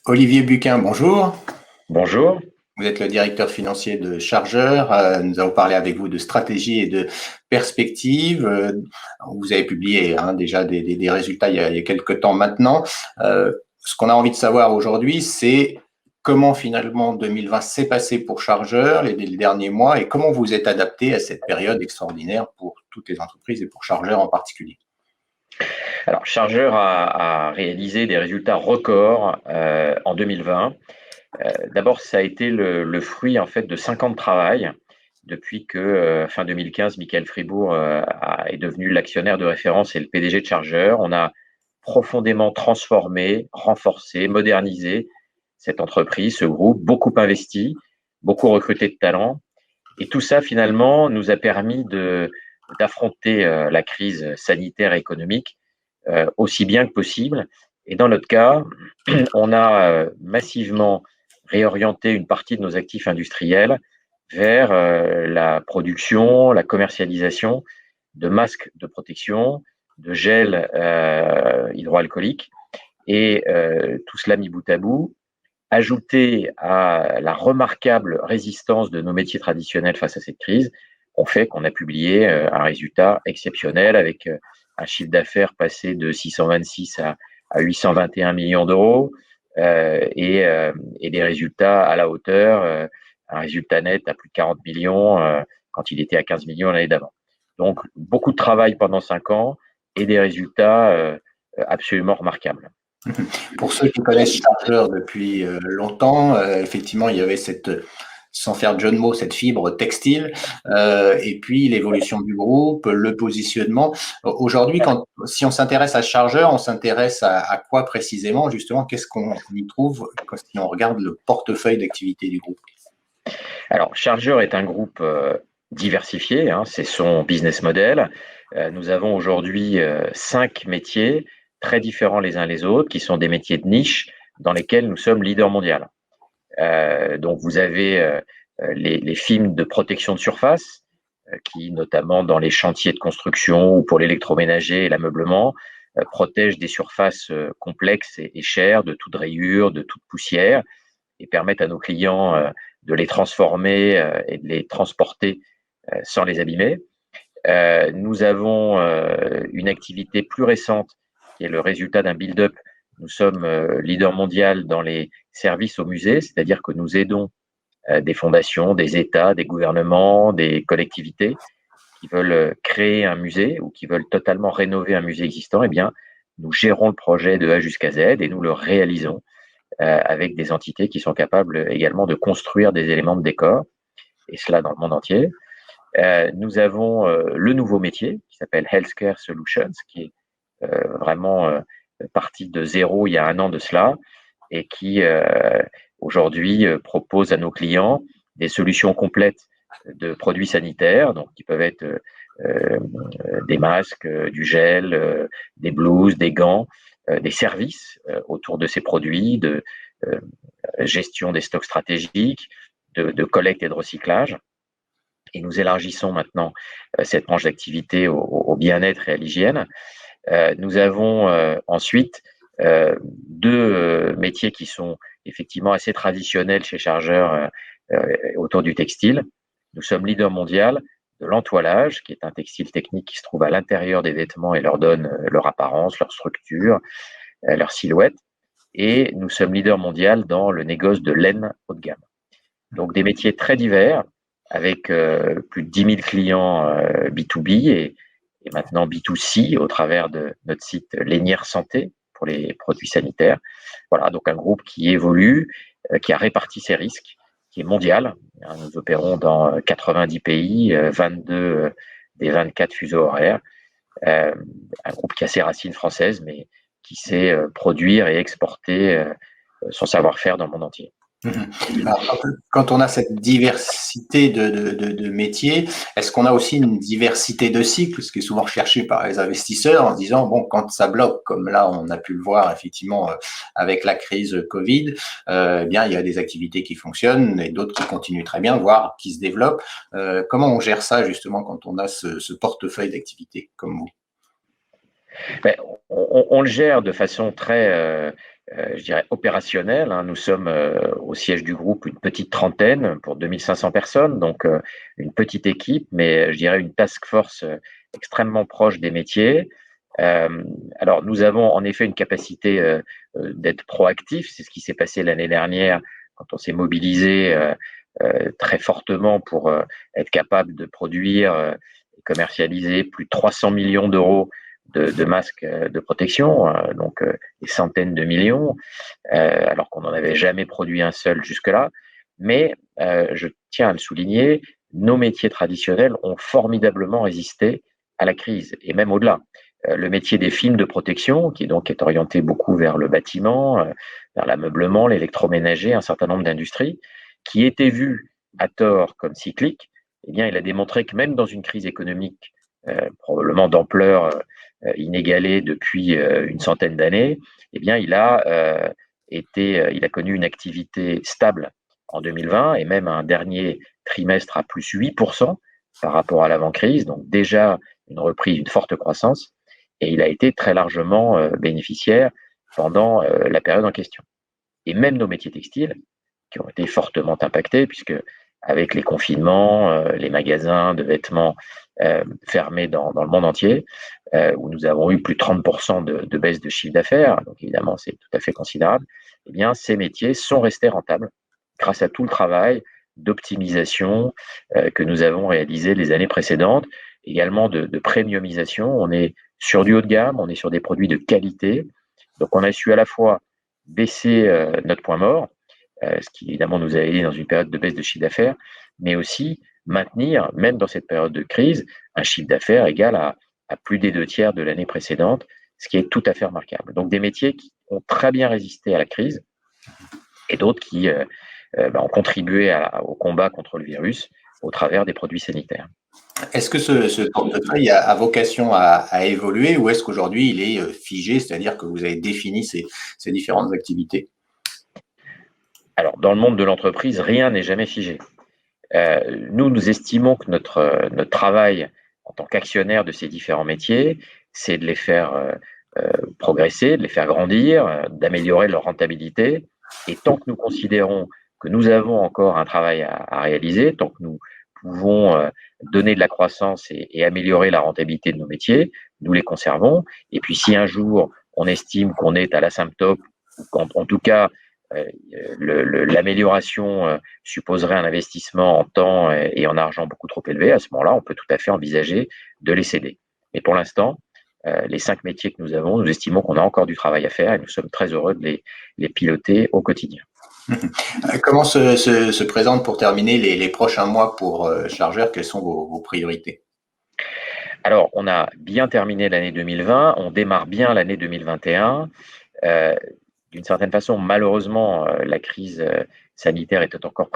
Olivier Buquin, bonjour. Bonjour. Vous êtes le directeur financier de Chargeur. Nous allons parler avec vous de stratégie et de perspective. Vous avez publié déjà des résultats il y a quelques temps maintenant. Ce qu'on a envie de savoir aujourd'hui, c'est comment finalement 2020 s'est passé pour Chargeur les derniers mois et comment vous êtes adapté à cette période extraordinaire pour toutes les entreprises et pour Chargeur en particulier. Alors, Chargeur a réalisé des résultats records en 2020. D'abord, ça a été le fruit en fait de 5 ans de travail depuis que fin 2015, Michael Fribourg est devenu l'actionnaire de référence et le PDG de Chargeur. On a profondément transformé, renforcé, modernisé cette entreprise, ce groupe, beaucoup investi, beaucoup recruté de talents. Et tout ça, finalement, nous a permis d'affronter la crise sanitaire et économique aussi bien que possible. Et dans notre cas, on a massivement réorienté une partie de nos actifs industriels vers la production, la commercialisation de masques de protection, de gel hydroalcoolique. Et tout cela mis bout à bout, ajouté à la remarquable résistance de nos métiers traditionnels face à cette crise, ont fait qu'on a publié un résultat exceptionnel avec un chiffre d'affaires passé de 626 à 821 millions d'euros et des résultats à la hauteur, un résultat net à plus de 40 millions quand il était à 15 millions l'année d'avant. Donc, beaucoup de travail pendant 5 ans et des résultats absolument remarquables. Pour ceux qui connaissent Chargeur depuis longtemps, effectivement, il y avait cette, sans faire de jeu de mots, cette fibre textile, et puis l'évolution du groupe, le positionnement. Aujourd'hui, si on s'intéresse à Chargeur, on s'intéresse à quoi précisément, justement, qu'est-ce qu'on y trouve si on regarde le portefeuille d'activité du groupe? Alors, Chargeur est un groupe diversifié, hein, c'est son business model. Nous avons aujourd'hui 5 métiers très différents les uns les autres, qui sont des métiers de niche dans lesquels nous sommes leaders mondial. Donc, vous avez les films de protection de surface, qui, notamment dans les chantiers de construction ou pour l'électroménager et l'ameublement, protègent des surfaces complexes et chères de toute rayure, de toute poussière, et permettent à nos clients de les transformer et de les transporter sans les abîmer. Nous avons une activité plus récente qui est le résultat d'un build-up. Nous sommes leader mondial dans les services aux musées, c'est-à-dire que nous aidons des fondations, des États, des gouvernements, des collectivités qui veulent créer un musée ou qui veulent totalement rénover un musée existant. Eh bien, nous gérons le projet de A jusqu'à Z et nous le réalisons avec des entités qui sont capables également de construire des éléments de décor, et cela dans le monde entier. Nous avons le nouveau métier qui s'appelle Healthcare Solutions, qui est vraiment parti de zéro il y a 1 an de cela, et qui aujourd'hui propose à nos clients des solutions complètes de produits sanitaires, donc qui peuvent être des masques, du gel, des blouses, des gants, des services autour de ces produits, de gestion des stocks stratégiques, de collecte et de recyclage. Et nous élargissons maintenant cette branche d'activité au bien-être et à l'hygiène. Nous avons ensuite 2 métiers qui sont effectivement assez traditionnels chez Chargeur autour du textile. Nous sommes leader mondial de l'entoilage, qui est un textile technique qui se trouve à l'intérieur des vêtements et leur donne leur apparence, leur structure, leur silhouette. Et nous sommes leader mondial dans le négoce de laine haut de gamme. Donc des métiers très divers, avec plus de 10 000 clients B2B et maintenant B2C au travers de notre site Lainière Santé pour les produits sanitaires. Voilà, donc un groupe qui évolue, qui a réparti ses risques, qui est mondial. Nous opérons dans 90 pays, 22 des 24 fuseaux horaires. Un groupe qui a ses racines françaises, mais qui sait produire et exporter son savoir-faire dans le monde entier. Alors, quand on a cette diversité de métiers, est-ce qu'on a aussi une diversité de cycles, ce qui est souvent recherché par les investisseurs en se disant, bon, quand ça bloque, comme là on a pu le voir effectivement avec la crise Covid, eh bien il y a des activités qui fonctionnent et d'autres qui continuent très bien, voire qui se développent. Comment on gère ça justement quand on a ce portefeuille d'activités comme vous? Ben, on le gère de façon très je dirais, opérationnelle. Nous sommes au siège du groupe une petite trentaine pour 2500 personnes, donc une petite équipe, mais je dirais une task force extrêmement proche des métiers. Alors, nous avons en effet une capacité d'être proactif. C'est ce qui s'est passé l'année dernière quand on s'est mobilisé très fortement pour être capable de produire et commercialiser plus de 300 millions d'euros de masques de protection, donc des centaines de millions, alors qu'on n'en avait jamais produit un seul jusque-là. Mais je tiens à le souligner, nos métiers traditionnels ont formidablement résisté à la crise, et même au-delà. Le métier des films de protection, qui donc est orienté beaucoup vers le bâtiment, vers l'ameublement, l'électroménager, un certain nombre d'industries, qui étaient vues à tort comme cycliques, eh bien, il a démontré que même dans une crise économique probablement d'ampleur inégalée depuis une centaine d'années, eh bien, il a connu une activité stable en 2020 et même un dernier trimestre à plus 8% par rapport à l'avant-crise, donc déjà une reprise, une forte croissance, et il a été très largement bénéficiaire pendant la période en question. Et même nos métiers textiles, qui ont été fortement impactés, puisque avec les confinements, les magasins de vêtements fermés dans le monde entier, où nous avons eu plus de 30% de baisse de chiffre d'affaires, donc évidemment c'est tout à fait considérable, eh bien ces métiers sont restés rentables grâce à tout le travail d'optimisation que nous avons réalisé les années précédentes, également de premiumisation. On est sur du haut de gamme, on est sur des produits de qualité, donc on a su à la fois baisser notre point mort, ce qui évidemment nous a aidé dans une période de baisse de chiffre d'affaires, mais aussi maintenir, même dans cette période de crise, un chiffre d'affaires égal à plus des 2 tiers de l'année précédente, ce qui est tout à fait remarquable. Donc des métiers qui ont très bien résisté à la crise et d'autres qui ont contribué au combat contre le virus au travers des produits sanitaires. Est-ce que ce portefeuille a vocation à évoluer ou est-ce qu'aujourd'hui il est figé, c'est-à-dire que vous avez défini ces différentes activités? Alors, dans le monde de l'entreprise, rien n'est jamais figé. Nous estimons que notre travail en tant qu'actionnaire de ces différents métiers, c'est de les faire progresser, de les faire grandir, d'améliorer leur rentabilité. Et tant que nous considérons que nous avons encore un travail à réaliser, tant que nous pouvons donner de la croissance et améliorer la rentabilité de nos métiers, nous les conservons. Et puis si un jour on estime qu'on est à l'asymptote, ou qu'en tout cas l'amélioration supposerait un investissement en temps et en argent beaucoup trop élevé, à ce moment-là, on peut tout à fait envisager de les céder. Mais pour l'instant, les 5 métiers que nous avons, nous estimons qu'on a encore du travail à faire et nous sommes très heureux de les piloter au quotidien. Comment se présentent pour terminer les prochains mois pour Chargeur? Quelles sont vos priorités? Alors, on a bien terminé l'année 2020, on démarre bien l'année 2021. D'une certaine façon, malheureusement, la crise sanitaire étant encore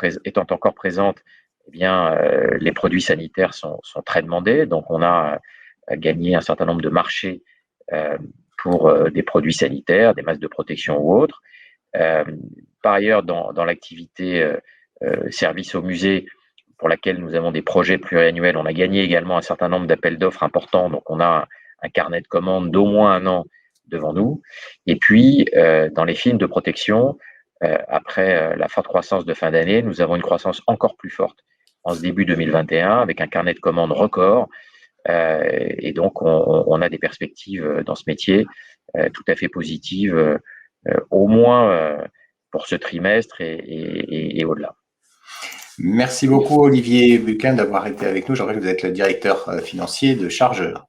présente, eh bien, les produits sanitaires sont très demandés. Donc, on a gagné un certain nombre de marchés pour des produits sanitaires, des masques de protection ou autres. Par ailleurs, dans l'activité service au musée, pour laquelle nous avons des projets pluriannuels, on a gagné également un certain nombre d'appels d'offres importants. Donc, on a un carnet de commandes d'au moins un an devant nous. Et puis, dans les films de protection, après la forte croissance de fin d'année, nous avons une croissance encore plus forte en ce début 2021 avec un carnet de commandes record. Et donc, on a des perspectives dans ce métier tout à fait positives, au moins pour ce trimestre et au-delà. Merci beaucoup Olivier Bucquin d'avoir été avec nous. Je rappelle que vous êtes le directeur financier de Chargeur.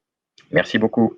Merci beaucoup.